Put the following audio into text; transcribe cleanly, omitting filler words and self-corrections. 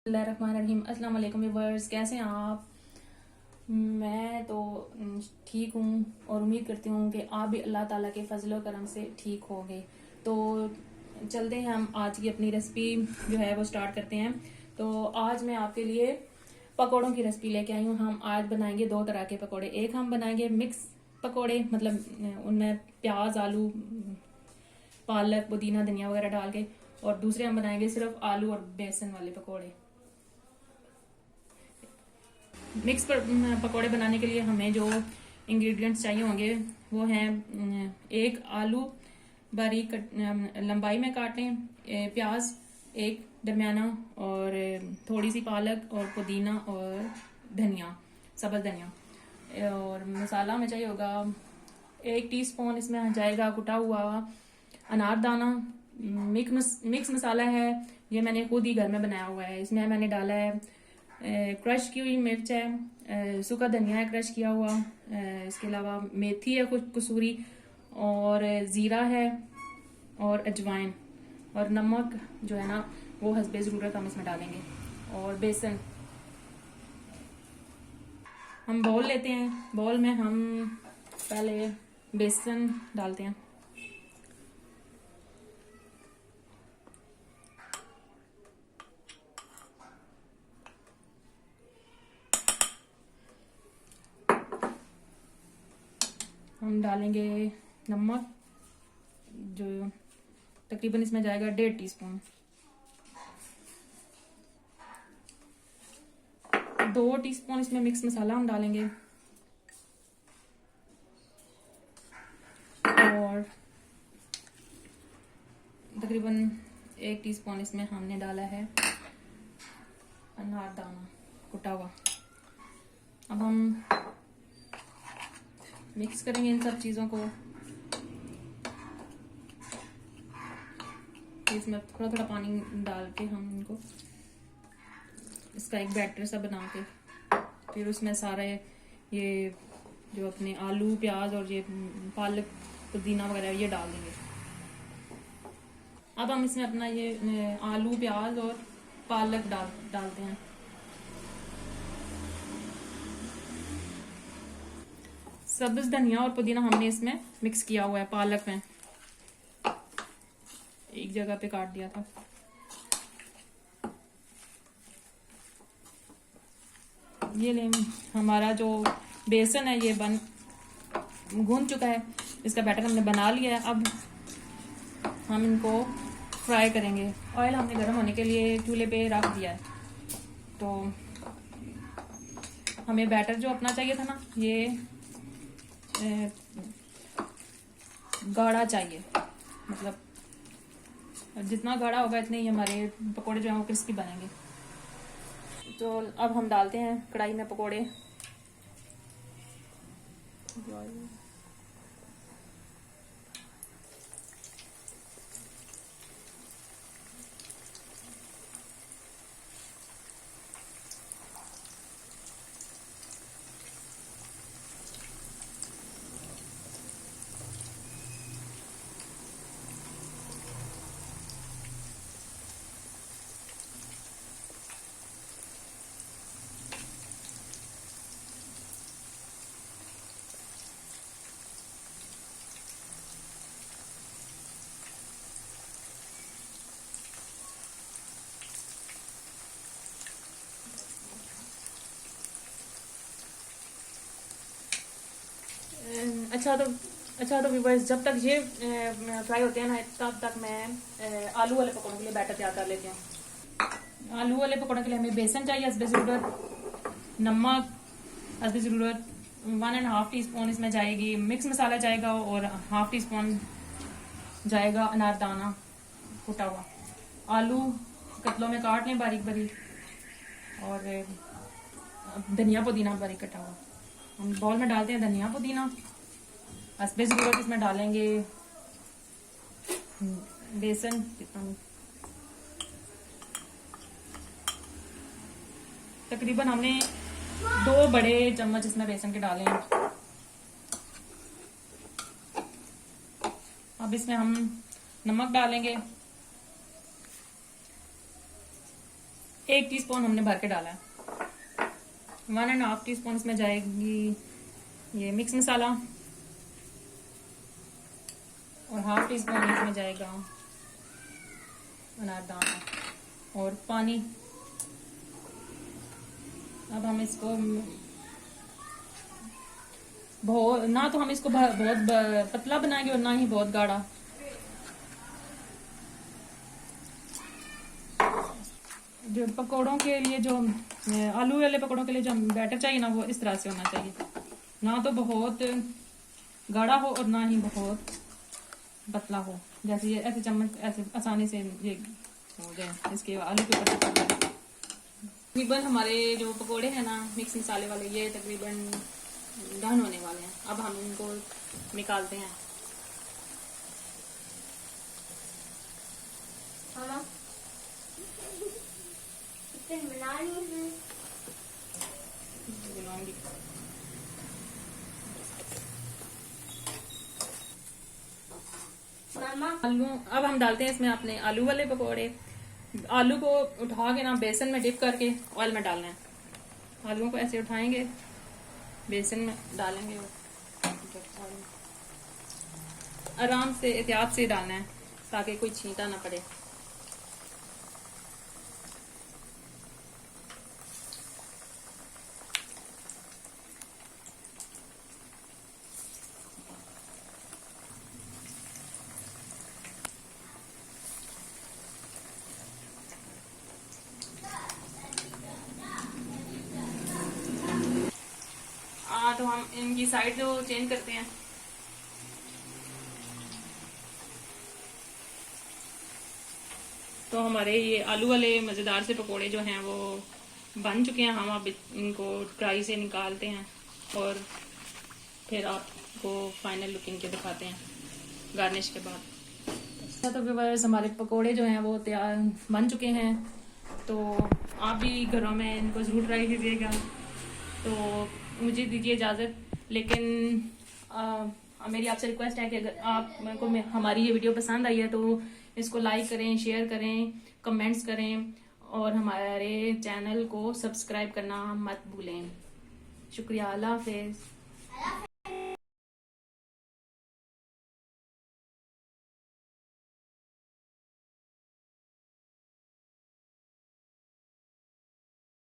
बिस्मिल्लाहिर्रहमानिर्रहीम। अस्सलाम वालेकुम व्यूअर्स, कैसे हैं आप? मैं तो ठीक हूँ और उम्मीद करती हूँ कि आप भी अल्लाह ताला के फजल और करम से ठीक होंगे। तो चलते हैं, हम आज की अपनी रेसिपी जो है वो स्टार्ट करते हैं। तो आज मैं आपके लिए पकौड़ों की रेसिपी लेके आई हूँ। हम आज बनाएंगे दो तरह के पकौड़े। एक हम बनाएंगे मिक्स पकौड़े, मतलब उनमें प्याज, आलू, पालक, पुदीना, धनिया वगैरह डाल के, और दूसरे हम बनाएंगे सिर्फ आलू और बेसन वाले पकौड़े। मिक्स पकौड़े बनाने के लिए हमें जो इंग्रेडिएंट्स चाहिए होंगे वो हैं एक आलू बारीक लंबाई में काटें, प्याज एक दरमियाना, और थोड़ी सी पालक और पुदीना और धनिया, सब्ज धनिया। और मसाला हमें चाहिए होगा 1 टीस्पून, इसमें जाएगा कुटा हुआ अनारदाना। मिक्स मसाला है, ये मैंने खुद ही घर में बनाया हुआ है। इसमें मैंने डाला है क्रश की हुई मिर्च है, सूखा धनिया है क्रश किया हुआ, इसके अलावा मेथी है कुछ कसूरी, और जीरा है, और अजवाइन, और नमक जो है ना वो हस्बे ज़रूरत हम इसमें डालेंगे। और बेसन, हम बाउल लेते हैं, बाउल में हम पहले बेसन डालते हैं। हम डालेंगे नमक, जो तकरीबन इसमें जाएगा 1.5 टीस्पून। 2 टीस्पून इसमें मिक्स मसाला हम डालेंगे, और तकरीबन 1 टीस्पून इसमें हमने डाला है अनारदाना कुटा हुआ। अब हम मिक्स करेंगे इन सब चीज़ों को। इसमें थोड़ा थोड़ा पानी डाल के हम इनको इसका एक बैटर सा बना के फिर उसमें सारे ये जो अपने आलू, प्याज और ये पालक, पुदीना वगैरह ये डाल देंगे। अब हम इसमें अपना ये आलू, प्याज और पालक डालते हैं। सब्ज धनिया और पुदीना हमने इसमें मिक्स किया हुआ है, पालक में एक जगह पे काट दिया था। ये ले, हमारा जो बेसन है ये गूंद चुका है, इसका बैटर हमने बना लिया है। अब हम इनको फ्राई करेंगे। ऑयल हमने गर्म होने के लिए चूल्हे पे रख दिया है। तो हमें बैटर जो अपना चाहिए था ना, ये गाढ़ा चाहिए, मतलब जितना गाढ़ा होगा इतने ही हमारे पकोड़े जो हैं वो क्रिस्पी बनेंगे। तो अब हम डालते हैं कढ़ाई में पकोड़े। अच्छा तो व्यूअर्स, जब तक ये फ्राई होते हैं ना, तब तक मैं आलू वाले पकौड़ों के लिए बैटर तैयार कर लेती हूँ। आलू वाले पकौड़ों के लिए हमें बेसन चाहिए हस्बे ज़रूरत, नमक हस्बे ज़रूरत, 1.5 टीस्पून इसमें जाएगी मिक्स मसाला जाएगा, और 1/2 टीस्पून जाएगा अनारदाना कुटा हुआ। आलू कतलों में काट लें बारीक बारीक, और धनिया पुदीना बारीक कटा हुआ। हम बाउल में डालते हैं धनिया पुदीना, हस्बे ज़रूरत इसमें डालेंगे बेसन, तकरीबन हमने 2 बड़े चम्मच इसमें बेसन के डाले हैं। अब इसमें हम नमक डालेंगे, 1 टीस्पून हमने भर के डाला है। 1.5 टीस्पून इसमें जाएगी ये मिक्स मसाला और 1/2 टीस्पून इसमें जाएगा अनारदाना और पानी। अब हम इसको बहुत ना तो हम इसको बहुत पतला बनाएंगे और ना ही बहुत गाढ़ा। जो पकोड़ों के लिए जो आलू वाले पकोड़ों के लिए जो बैटर चाहिए ना वो इस तरह से होना चाहिए, ना तो बहुत गाढ़ा हो और ना ही बहुत पतला हो। जैसे ये ऐसे चम्मच ऐसे आसानी से ये हो जाए इसके आलू के ऊपर। तकरीबन हमारे जो पकोड़े हैं ना मिक्स मसाले वाले ये तकरीबन डन होने वाले हैं। अब हम इनको निकालते हैं। आलू अब हम डालते हैं इसमें अपने आलू वाले पकोड़े। आलू को उठा के ना बेसन में डिप करके ऑयल में डालना है। आलूओं को ऐसे उठाएंगे, बेसन में डालेंगे और आराम से एहतियात से डालना है ताकि कोई छींटा ना पड़े। तो हम इनकी साइड जो चेंज करते हैं। तो हमारे ये आलू वाले मजेदार से पकोड़े जो हैं वो बन चुके हैं। हम अब इनको फ्राई से निकालते हैं और फिर आपको फाइनल लुकिंग के दिखाते हैं गार्निश के बाद। तो व्यूअर्स हमारे पकोड़े जो हैं वो तैयार बन चुके हैं। तो आप भी घरों में इनको जरूर ट्राई कीजिएगा। तो मुझे दीजिए इजाज़त, लेकिन मेरी आपसे रिक्वेस्ट है कि अगर आपको हमारी ये वीडियो पसंद आई है तो इसको लाइक करें, शेयर करें, कमेंट्स करें और हमारे चैनल को सब्सक्राइब करना मत भूलें। शुक्रिया। अल्लाह हाफिज़।